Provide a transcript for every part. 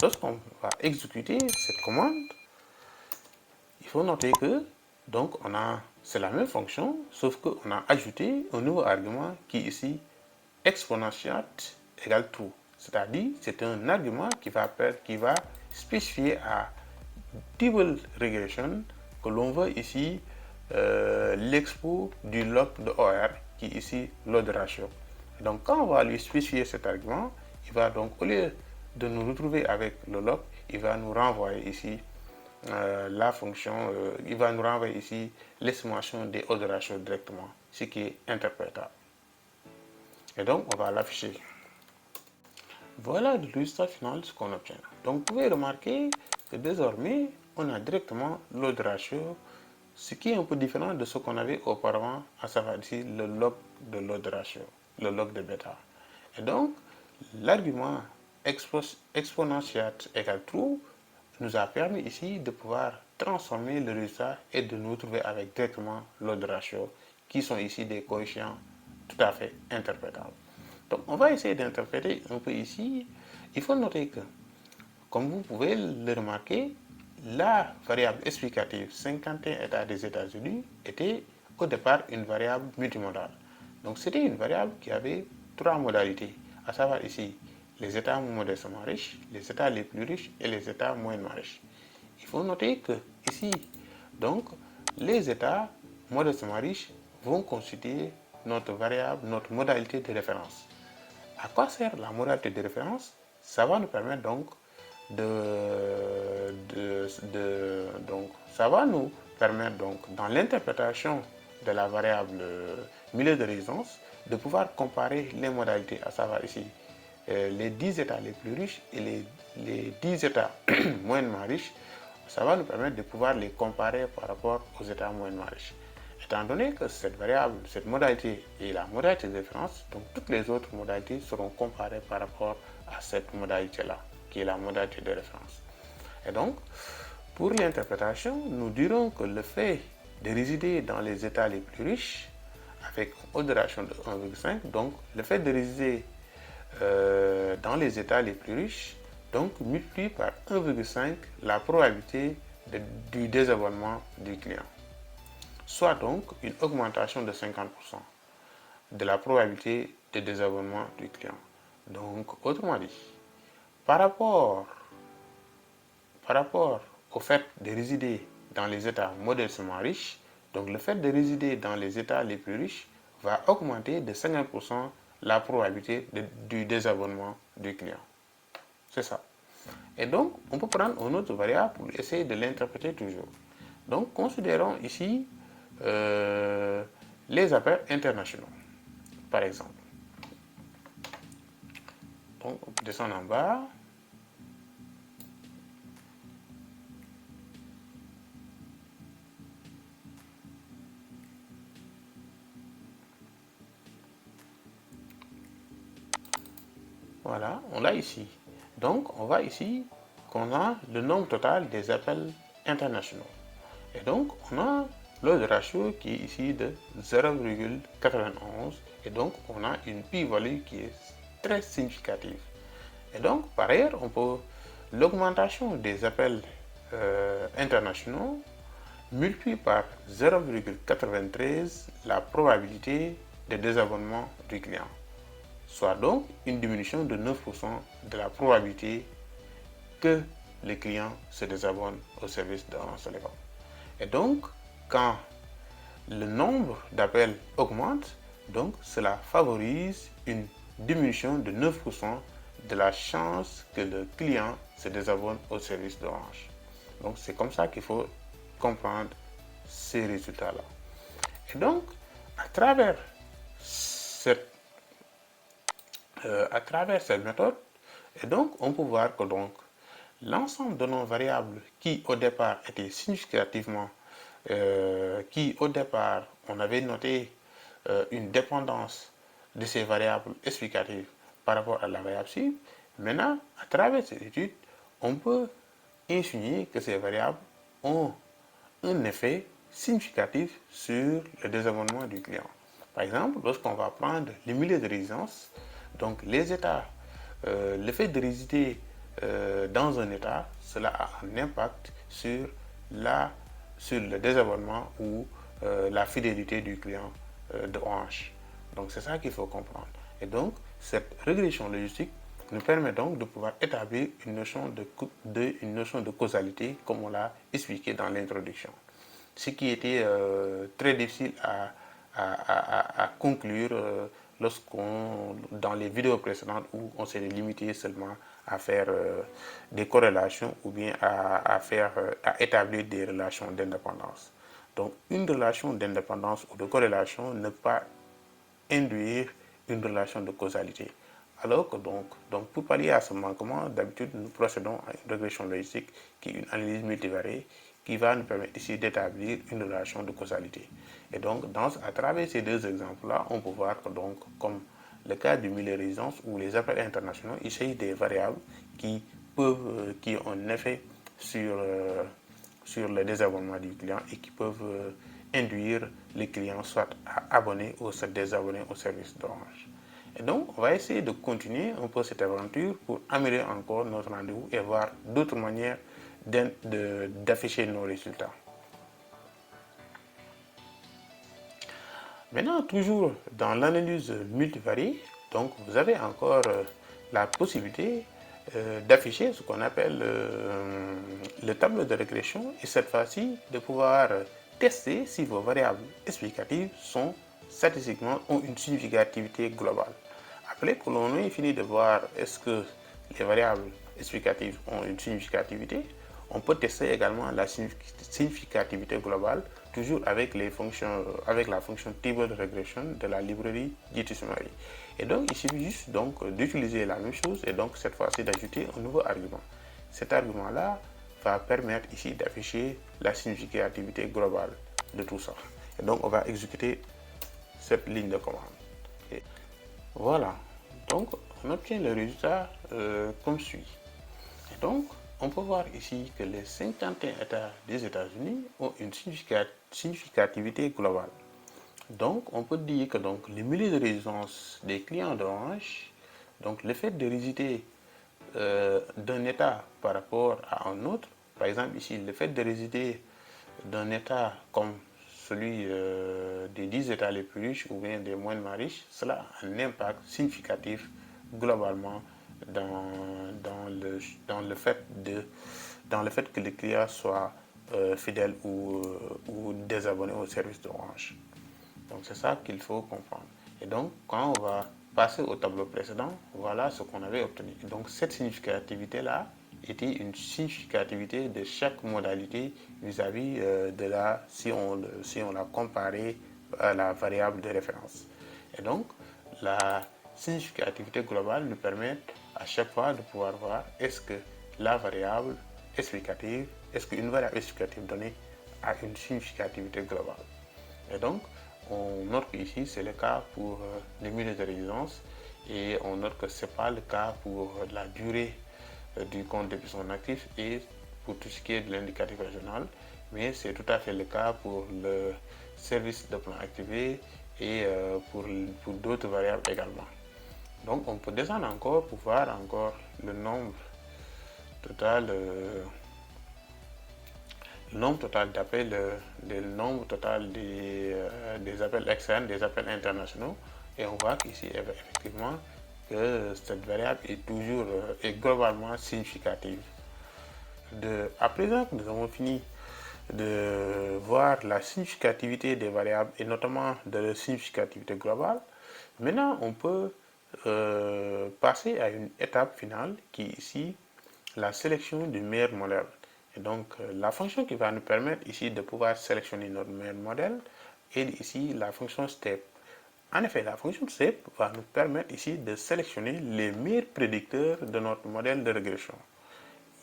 lorsqu'on va exécuter cette commande, il faut noter que donc c'est la même fonction, sauf qu'on a ajouté un nouveau argument qui est ici exponentiat égale true. C'est-à-dire c'est un argument qui va spécifier à double regression que l'on veut ici l'expo du log de OR qui est ici load ratio. Et donc quand on va lui spécifier cet argument, il va donc au lieu de nous retrouver avec le log, il va nous renvoyer ici la fonction, il va nous renvoyer ici l'estimation des odds ratio directement, ce qui est interprétable. Et donc on va l'afficher. Voilà le résultat final ce qu'on obtient. Donc vous pouvez remarquer que désormais on a directement l'odds ratio, ce qui est un peu différent de ce qu'on avait auparavant, à savoir ici le log de l'odds ratio, le log de bêta. Et donc l'argument exponentiat égale true nous a permis ici de pouvoir transformer le résultat et de nous retrouver avec directement l'odds ratio qui sont ici des coefficients tout à fait interprétables. Donc on va essayer d'interpréter un peu ici. Il faut noter que, comme vous pouvez le remarquer, la variable explicative 51 États des États-Unis était au départ une variable multimodale. Donc c'était une variable qui avait trois modalités, à savoir ici les États modestement riches, les États les plus riches et les États moyennement riches. Il faut noter que ici, donc, les États modestement riches vont constituer notre variable, notre modalité de référence. À quoi sert la modalité de référence? Ça va nous permettre donc dans l'interprétation de la variable milieu de résidence, de pouvoir comparer les modalités, à savoir ici les 10 États les plus riches et les 10 États moyennement riches. Ça va nous permettre de pouvoir les comparer par rapport aux États moyennement riches. Étant donné que cette variable, cette modalité est la modalité de référence, donc toutes les autres modalités seront comparées par rapport à cette modalité-là, qui est la modalité de référence. Et donc, pour l'interprétation, nous dirons que le fait de résider dans les États les plus riches, avec une odds ratio de 1,5, donc le fait de résider dans les États les plus riches, donc multiplie par 1,5 la probabilité du désabonnement du client. Soit donc une augmentation de 50% de la probabilité de désabonnement du client. Donc, autrement dit, par rapport au fait de résider dans les États modestement riches, donc le fait de résider dans les États les plus riches va augmenter de 50% la probabilité du désabonnement du client. C'est ça. Et donc, on peut prendre une autre variable pour essayer de l'interpréter toujours. Donc, considérons ici les appels internationaux, par exemple. Donc, on descend en bas. Voilà, on l'a ici. Donc, on voit ici qu'on a le nombre total des appels internationaux. Et donc, on a le ratio qui est ici de 0,91. Et donc, on a une p-value qui est très significative. Et donc, par ailleurs, on peut l'augmentation des appels internationaux multiplie par 0,93 la probabilité de désabonnement du client, soit donc une diminution de 9% de la probabilité que le client se désabonne au service d'Orange Telecom. Et donc, quand le nombre d'appels augmente, donc cela favorise une diminution de 9% de la chance que le client se désabonne au service d'Orange. Donc c'est comme ça qu'il faut comprendre ces résultats-là. Et donc, à travers cette méthode, et donc on peut voir que donc l'ensemble de nos variables qui au départ étaient significativement, qui au départ on avait noté une dépendance de ces variables explicatives par rapport à la variable cible, maintenant à travers cette étude, on peut insinuer que ces variables ont un effet significatif sur le désabonnement du client. Par exemple, lorsqu'on va prendre les milieux de résidence, donc les États, le fait de résider dans un état, cela a un impact sur le désabonnement ou la fidélité du client de Orange. Donc c'est ça qu'il faut comprendre. Et donc cette régression logistique nous permet donc de pouvoir établir une notion de causalité comme on l'a expliqué dans l'introduction. Ce qui était très difficile à conclure dans les vidéos précédentes où on s'est limité seulement à faire des corrélations ou bien à établir des relations d'indépendance. Donc une relation d'indépendance ou de corrélation ne peut pas induire une relation de causalité. Alors que donc pour pallier à ce manquement, d'habitude, nous procédons à une régression logistique qui est une analyse multivariée qui va nous permettre ici d'établir une relation de causalité. Et donc, à travers ces deux exemples-là, on peut voir que donc, comme le cas du milieu de résidence ou les appels internationaux, il s'agit des variables qui ont un effet sur le désabonnement du client et qui peuvent induire les clients soit à abonner ou à désabonner au service d'Orange. Et donc, on va essayer de continuer un peu cette aventure pour améliorer encore notre rendez-vous et voir d'autres manières d'afficher nos résultats. Maintenant, toujours dans l'analyse multivariée, donc vous avez encore la possibilité d'afficher ce qu'on appelle le tableau de régression et cette fois-ci de pouvoir tester si vos variables explicatives ont une significativité globale. Après que l'on ait fini de voir est-ce que les variables explicatives ont une significativité, on peut tester également la significativité globale, toujours avec la fonction table regression de la librairie GTSummary. Et donc, il suffit juste d'utiliser la même chose et donc cette fois-ci d'ajouter un nouveau argument. Cet argument-là va permettre ici d'afficher la significativité globale de tout ça. Et donc, on va exécuter cette ligne de commande. Et voilà. Donc, on obtient le résultat comme suit. Et donc, on peut voir ici que les 51 États des États-Unis ont une significativité globale. Donc, on peut dire que les milieux de résidence des clients d'Orange, donc le fait de résider d'un État par rapport à un autre, par exemple ici, le fait de résider d'un État comme celui des 10 États les plus riches ou bien des moins riches, cela a un impact significatif globalement dans le fait que les clients soient fidèles ou désabonnés au service d'Orange. Donc c'est ça qu'il faut comprendre. Et donc quand on va passer au tableau précédent, voilà ce qu'on avait obtenu. Donc cette significativité-là était une significativité de chaque modalité vis-à-vis de si on la comparait à la variable de référence. Et donc la significativité globale nous permet à chaque fois de pouvoir voir est-ce que la variable explicative, est-ce qu'une variable explicative donnée a une significativité globale. Et donc, on note qu'ici, c'est le cas pour les milieux de résidence et on note que ce n'est pas le cas pour la durée du compte depuis son actif et pour tout ce qui est de l'indicatif régional, mais c'est tout à fait le cas pour le service de plan activé et pour d'autres variables également. Donc, on peut descendre encore pour voir encore le nombre total d'appels, le nombre total des appels externes, des appels internationaux. Et on voit qu'ici, effectivement, que cette variable est globalement significative. À présent que nous avons fini de voir la significativité des variables et notamment de la significativité globale, maintenant on peut passer à une étape finale qui est ici la sélection du meilleur modèle. Et donc la fonction qui va nous permettre ici de pouvoir sélectionner notre meilleur modèle est ici la fonction step. En effet, la fonction step va nous permettre ici de sélectionner les meilleurs prédicteurs de notre modèle de régression.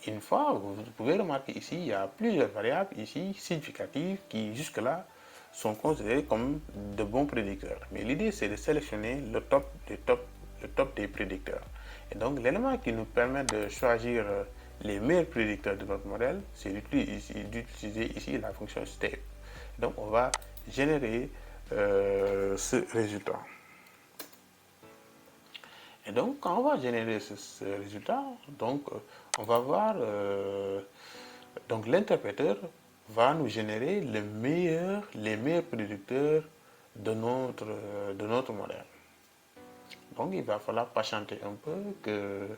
Une fois, vous pouvez remarquer ici, il y a plusieurs variables ici significatives qui jusque-là sont considérées comme de bons prédicteurs. Mais l'idée, c'est de sélectionner le top des prédicteurs. Et donc, l'élément qui nous permet de choisir les meilleurs prédicteurs de notre modèle, c'est d'utiliser ici la fonction step. Donc, on va générer ce résultat. Et donc, quand on va générer ce résultat, donc, on va voir, donc l'interpréteur va nous générer les meilleurs prédicteurs de notre modèle. Donc, il va falloir patienter un peu que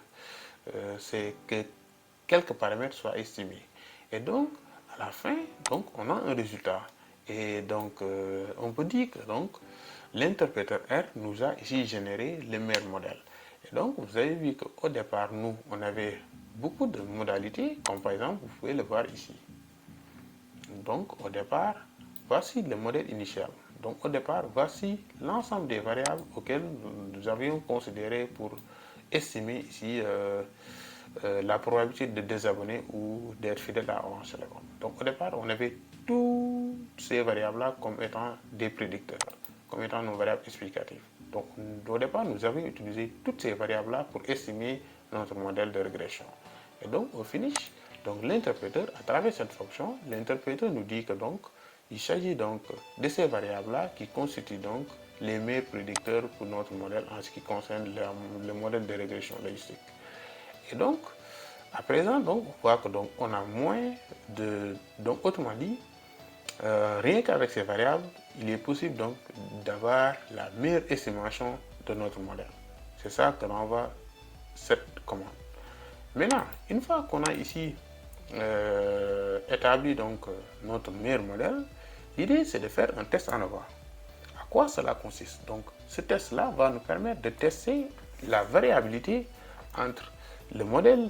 quelques paramètres soient estimés. Et donc, à la fin, donc, on a un résultat. Et donc, on peut dire que donc, l'interpréteur R nous a ici généré le meilleur modèle. Et donc, vous avez vu qu'au départ, nous, on avait beaucoup de modalités, comme par exemple, vous pouvez le voir ici. Donc, au départ, voici le modèle initial. Donc, au départ, voici l'ensemble des variables auxquelles nous avions considéré pour estimer ici la probabilité de désabonner ou d'être fidèle à Orange Telecom. Donc, au départ, on avait toutes ces variables-là comme étant des prédicteurs, comme étant nos variables explicatives. Donc, au départ, nous avions utilisé toutes ces variables-là pour estimer notre modèle de régression. Et donc, au finish, donc l'interpréteur, à travers cette fonction, l'interpréteur nous dit que donc, il s'agit donc de ces variables-là qui constituent donc les meilleurs prédicteurs pour notre modèle en ce qui concerne le modèle de régression logistique. Et donc, à présent, donc, on voit que donc, on a moins de... Donc, autrement dit, rien qu'avec ces variables, il est possible donc d'avoir la meilleure estimation de notre modèle. C'est ça que renvoie cette commande. Maintenant, une fois qu'on a ici établi donc notre meilleur modèle, l'idée c'est de faire un test en ANOVA. À quoi cela consiste? Donc, ce test-là va nous permettre de tester la variabilité entre le modèle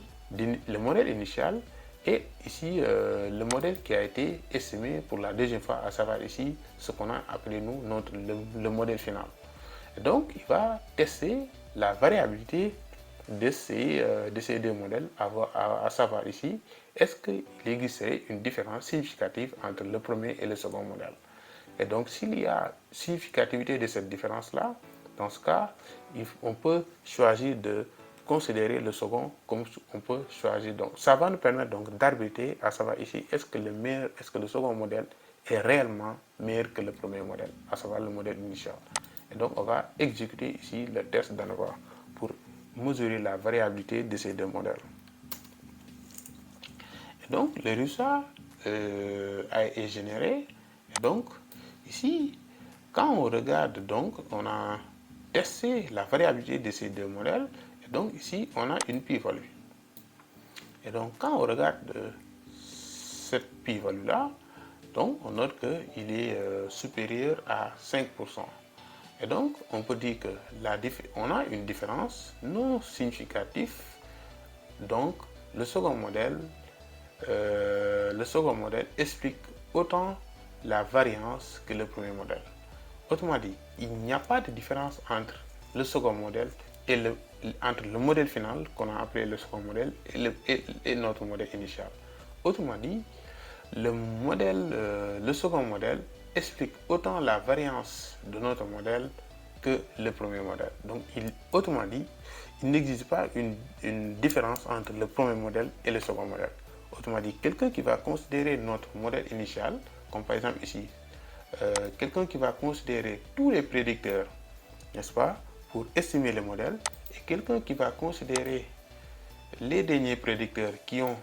initial et ici le modèle qui a été estimé pour la deuxième fois, à savoir ici ce qu'on a appelé nous le modèle final. Et donc, il va tester la variabilité de ces deux modèles, à savoir ici, est-ce qu'il existerait une différence significative entre le premier et le second modèle. Et donc, s'il y a significativité de cette différence-là, dans ce cas, on peut choisir de considérer le second comme on peut choisir. Donc, ça va nous permettre donc d'arbitrer, à savoir ici, est-ce que le second modèle est réellement meilleur que le premier modèle, à savoir le modèle initial. Et donc, on va exécuter ici le test d'ANOVA pour mesurer la variabilité de ces deux modèles. Et donc, le résultat est généré. Et donc, ici, quand on regarde, donc, on a testé la variabilité de ces deux modèles. Et donc, ici, on a une p-value. Et donc, quand on regarde cette p-value-là, donc, on note qu'il est supérieur à 5%. Et donc, on peut dire que on a une différence non significative. Donc, le second modèle explique autant la variance que le premier modèle. Autrement dit, il n'y a pas de différence entre le second modèle et entre le modèle final qu'on a appelé le second modèle et notre modèle initial. Autrement dit, le second modèle explique autant la variance de notre modèle que le premier modèle. Donc, autrement dit, il n'existe pas une différence entre le premier modèle et le second modèle. Autrement dit, quelqu'un qui va considérer notre modèle initial, comme par exemple ici, quelqu'un qui va considérer tous les prédicteurs, n'est-ce pas, pour estimer le modèle, et quelqu'un qui va considérer les derniers prédicteurs qui ont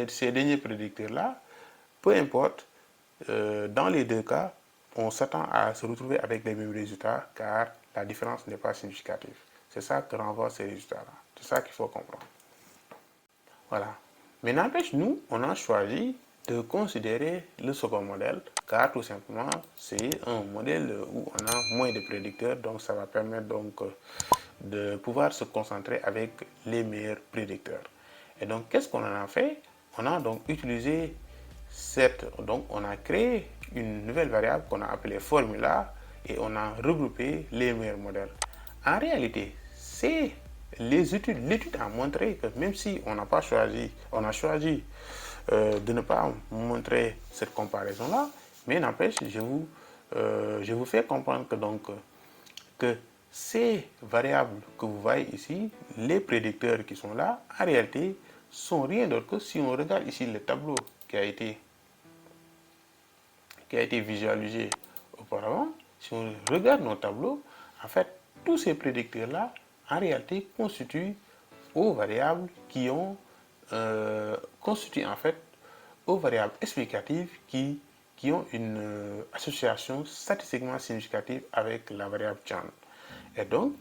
ces derniers prédicteurs-là, peu importe, dans les deux cas, on s'attend à se retrouver avec les mêmes résultats car la différence n'est pas significative. C'est ça que renvoient ces résultats-là. C'est ça qu'il faut comprendre. Voilà. Mais n'empêche, nous, on a choisi de considérer le second modèle car tout simplement, c'est un modèle où on a moins de prédicteurs, donc ça va permettre donc de pouvoir se concentrer avec les meilleurs prédicteurs. Et donc, qu'est-ce qu'on en a fait? On a donc utilisé donc on a créé une nouvelle variable qu'on a appelée formula et on a regroupé les meilleurs modèles. En réalité, c'est l'étude a montré que même si on n'a pas choisi, on a choisi de ne pas montrer cette comparaison-là, mais n'empêche, je vous fais comprendre que donc que ces variables que vous voyez ici, les prédicteurs qui sont là, en réalité, sont rien d'autre que si on regarde ici le tableau qui a été visualisé auparavant, si on regarde nos tableaux, en fait, tous ces prédicteurs-là, en réalité constituent aux variables qui ont constituent en fait aux variables explicatives qui ont une association statistiquement significative avec la variable Chan. Et donc,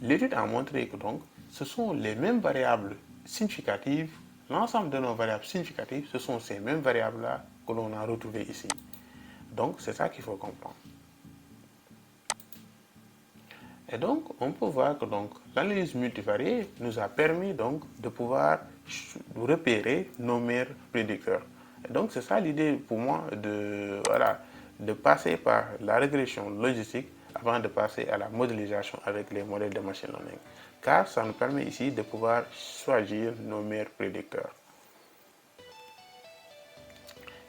l'étude a montré que donc, ce sont les mêmes variables significatives, l'ensemble de nos variables significatives, ce sont ces mêmes variables-là que l'on a retrouvées ici. Donc, c'est ça qu'il faut comprendre. Et donc, on peut voir que l'analyse multivariée nous a permis donc de pouvoir repérer nos meilleurs prédicteurs. Et donc, c'est ça l'idée pour moi de passer par la régression logistique avant de passer à la modélisation avec les modèles de machine learning. Car ça nous permet ici de pouvoir choisir nos meilleurs prédicteurs.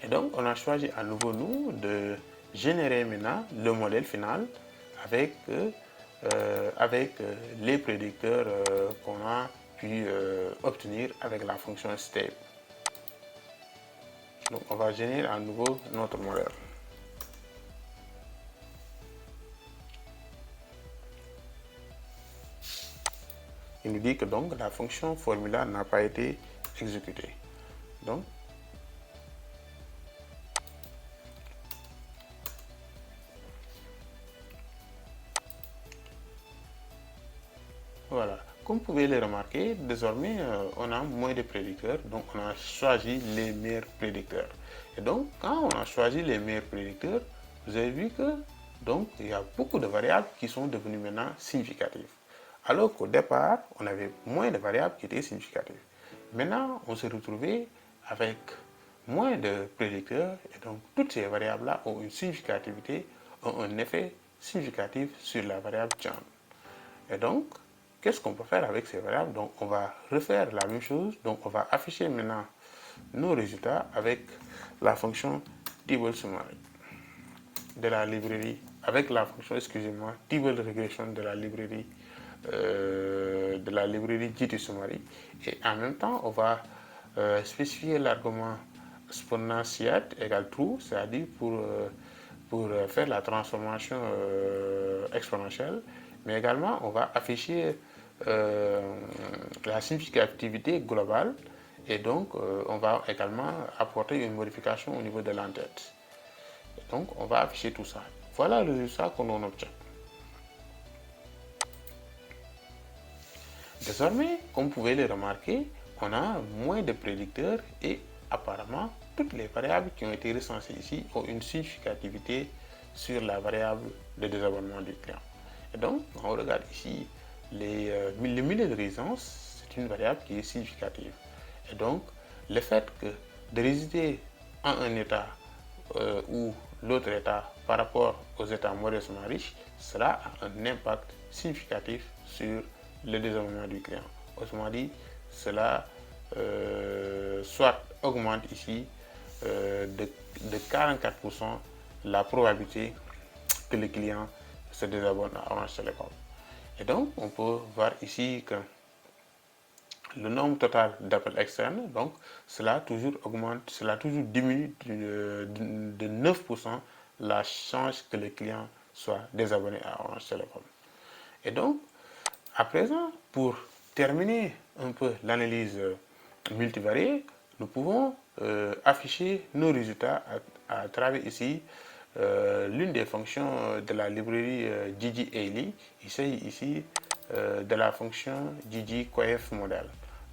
Et donc, on a choisi à nouveau, nous, de générer maintenant le modèle final avec les prédicteurs qu'on a pu obtenir avec la fonction step. Donc, on va générer à nouveau notre modèle. Il nous dit que donc la fonction formula n'a pas été exécutée. Donc, voilà. Comme vous pouvez le remarquer, désormais, on a moins de prédicteurs, donc on a choisi les meilleurs prédicteurs. Et donc, quand on a choisi les meilleurs prédicteurs, vous avez vu que donc, il y a beaucoup de variables qui sont devenues maintenant significatives. Alors qu'au départ, on avait moins de variables qui étaient significatives. Maintenant, on s'est retrouvé avec moins de prédicteurs, et donc toutes ces variables-là ont une significativité, ont un effet significatif sur la variable Chan. Et donc, qu'est-ce qu'on peut faire avec ces variables? Donc, on va refaire la même chose. Donc, on va afficher maintenant nos résultats avec la fonction table summary de la librairie, avec la fonction, excusez-moi, table regression de la librairie GTSummary. Et en même temps, on va spécifier l'argument exponential égale true, c'est-à-dire pour faire la transformation exponentielle. Mais également, on va afficher la significativité globale et donc on va également apporter une modification au niveau de l'entête. Donc on va afficher tout ça. Voilà le résultat que l'on obtient. Désormais, comme vous pouvez le remarquer, on a moins de prédicteurs et apparemment toutes les variables qui ont été recensées ici ont une significativité sur la variable de désabonnement du client. Et donc, on regarde ici le milieu de résidence, c'est une variable qui est significative. Et donc, le fait que de résider en un état ou l'autre état par rapport aux états modestement riches, cela a un impact significatif sur le désabonnement du client. Autrement dit, cela soit augmente ici de 44% la probabilité que le client se désabonne à Orange Telecom. Et donc, on peut voir ici que le nombre total d'appels externes, donc cela toujours augmente, cela toujours diminue de 9% la chance que le client soit désabonné à Orange Telecom. Et donc, à présent, pour terminer un peu l'analyse multivariée, nous pouvons afficher nos résultats à travers ici l'une des fonctions de la librairie GG-ALI. Il s'agit ici de la fonction GG-QF-Model.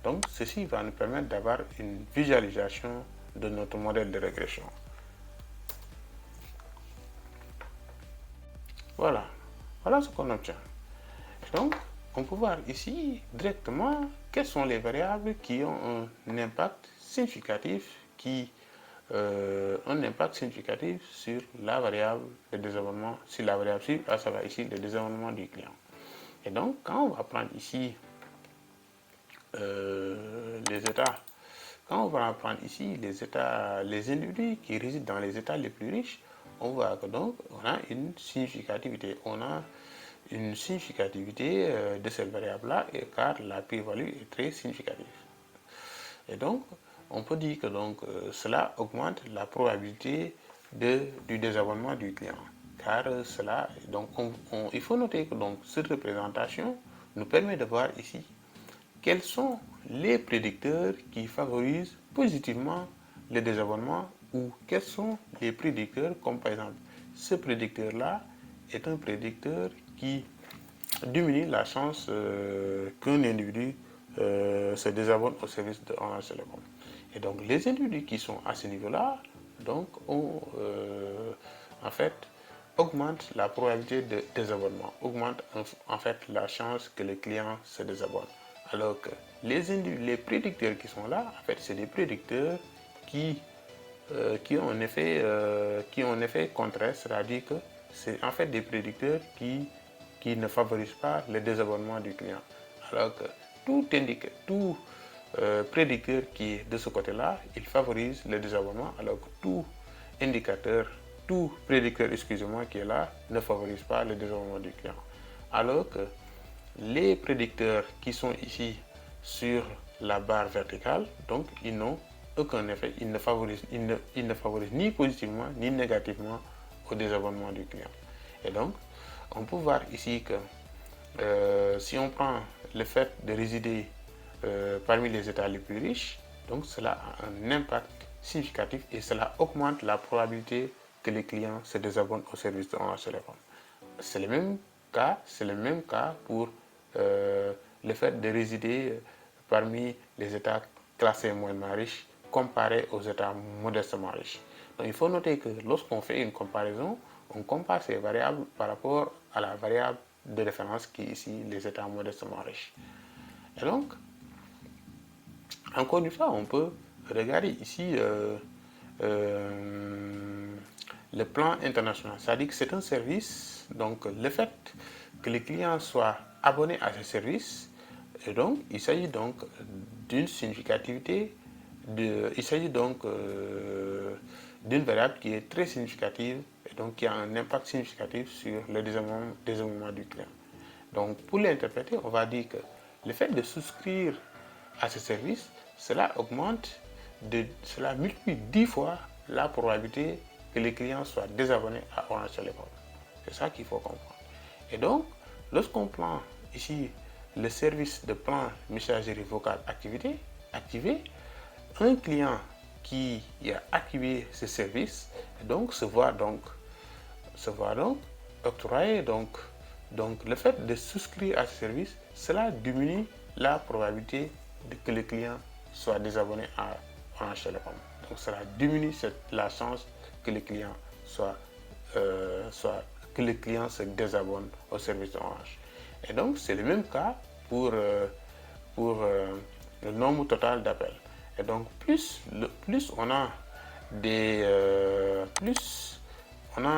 Donc, ceci va nous permettre d'avoir une visualisation de notre modèle de régression. Voilà, voilà ce qu'on obtient. Donc, on peut voir ici directement quelles sont les variables qui ont un impact significatif sur la variable de désabonnement, sur la variable cible, à savoir ici le désabonnement du client. Et donc, quand on va prendre ici les états, quand on va prendre ici les individus qui résident dans les états les plus riches, on voit que donc on a une significativité. On a une significativité de cette variable-là, car la p-value est très significative. Et donc, on peut dire que donc, cela augmente la probabilité du désabonnement du client. Car cela, donc, il faut noter que donc, cette représentation nous permet de voir ici quels sont les prédicteurs qui favorisent positivement le désabonnement ou quels sont les prédicteurs, comme par exemple ce prédicteur-là est un prédicteur qui diminue la chance qu'un individu se désabonne au service de Orange Telecom. Et donc les individus qui sont à ce niveau-là, donc en fait, augmentent la probabilité de désabonnement, augmentent en fait la chance que le client se désabonne. Alors que les prédicteurs qui sont là, en fait, c'est des prédicteurs qui ont un effet contraire, c'est-à-dire que c'est en fait des prédicteurs qui ne favorisent pas le désabonnement du client. Alors que tout prédicteur qui est de ce côté-là, il favorise le désabonnement, alors que tout prédicteur, excusez-moi, qui est là, ne favorise pas le désabonnement du client. Alors que les prédicteurs qui sont ici sur la barre verticale, donc ils n'ont aucun effet, ils ne favorisent ni positivement ni négativement au désabonnement du client. Et donc, on peut voir ici que si on prend le fait de résider parmi les États les plus riches, donc cela a un impact significatif et cela augmente la probabilité que les clients se désabonnent au service de Orange Telecom. C'est le même cas pour le fait de résider parmi les États classés moyennement riches comparés aux États modestement riches. Donc il faut noter que lorsqu'on fait une comparaison, on compare ces variables par rapport à la variable de référence qui est ici les États modestement riches. Et donc, encore une fois, on peut regarder ici le plan international. C'est-à-dire que c'est un service, donc le fait que les clients soient abonnés à ce service, et donc il s'agit donc d'une significativité, il s'agit donc d'une variable qui est très significative et donc qui a un impact significatif sur le désabonnement du client. Donc pour l'interpréter, on va dire que le fait de souscrire à ce service, cela multiplie 10 fois la probabilité que les clients soient désabonnés à Orange Telecom. C'est ça qu'il faut comprendre. Et donc, lorsqu'on prend ici le service de plan messagerie vocale activé, un client qui a activé ce service donc se voit donc octroyer donc le fait de souscrire à ce service, cela diminue la probabilité que le client soit désabonné à Orange Telecom. Donc cela diminue la chance que le client se désabonne au service d'Orange. Et donc c'est le même cas pour le nombre total d'appels. Et donc plus on a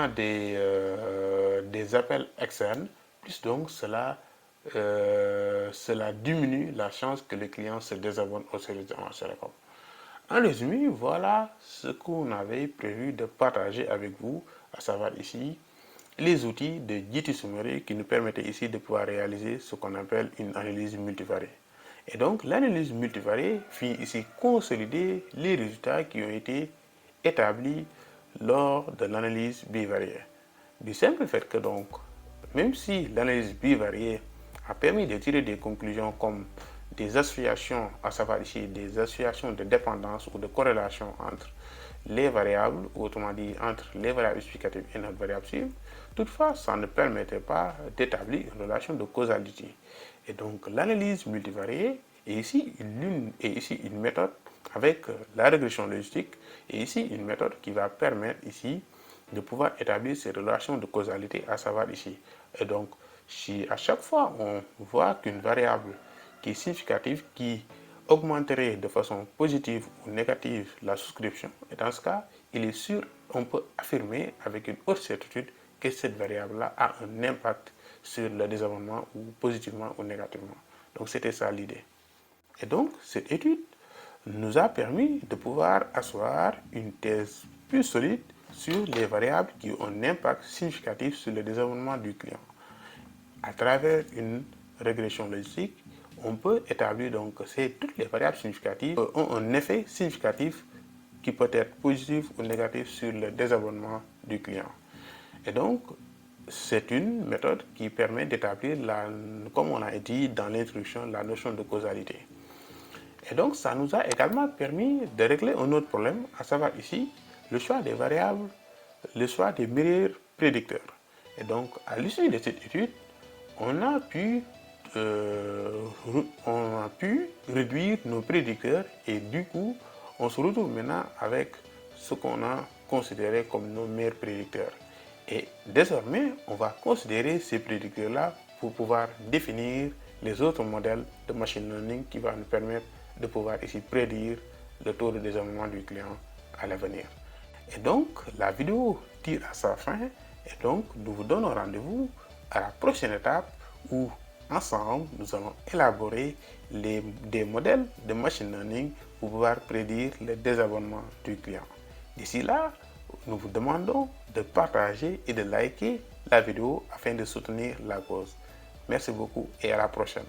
des appels externes, plus donc cela diminue la chance que le client se désabonne au service d'Orange Telecom. En résumé, voilà ce qu'on avait prévu de partager avec vous, à savoir ici les outils de JT Summary qui nous permettaient ici de pouvoir réaliser ce qu'on appelle une analyse multivariée. Et donc l'analyse multivariée vient ici consolider les résultats qui ont été établis lors de l'analyse bivariée. Du simple fait que donc, même si l'analyse bivariée a permis de tirer des conclusions comme des associations, à savoir ici des associations de dépendance ou de corrélation entre les variables, ou autrement dit entre les variables explicatives et notre variable cible, toutefois ça ne permettait pas d'établir une relation de causalité. Et donc l'analyse multivariée est ici une méthode avec la régression logistique et ici une méthode qui va permettre ici de pouvoir établir ces relations de causalité, à savoir ici. Et donc si à chaque fois on voit qu'une variable qui est significative, qui augmenterait de façon positive ou négative la souscription, et dans ce cas, il est sûr, on peut affirmer avec une haute certitude que cette variable-là a un impact sur le désabonnement, ou positivement ou négativement. Donc c'était ça l'idée. Et donc cette étude nous a permis de pouvoir asseoir une thèse plus solide sur les variables qui ont un impact significatif sur le désabonnement du client. À travers une régression logistique, on peut établir donc que toutes les variables significatives ont un effet significatif qui peut être positif ou négatif sur le désabonnement du client. Et donc, c'est une méthode qui permet d'établir, comme on a dit dans l'introduction, la notion de causalité. Et donc, ça nous a également permis de régler un autre problème, à savoir ici, le choix des variables, le choix des meilleurs prédicteurs. Et donc, à l'issue de cette étude, on a pu réduire nos prédicteurs et du coup, on se retrouve maintenant avec ce qu'on a considéré comme nos meilleurs prédicteurs. Et désormais, on va considérer ces prédicteurs-là pour pouvoir définir les autres modèles de machine learning qui vont nous permettre de pouvoir ici prédire le taux de désarmement du client à l'avenir. Et donc, la vidéo tire à sa fin et donc nous vous donnons rendez-vous à la prochaine étape où ensemble nous allons élaborer des modèles de machine learning pour pouvoir prédire le désabonnement du client. D'ici là, nous vous demandons de partager et de liker la vidéo afin de soutenir la cause. Merci beaucoup et à la prochaine.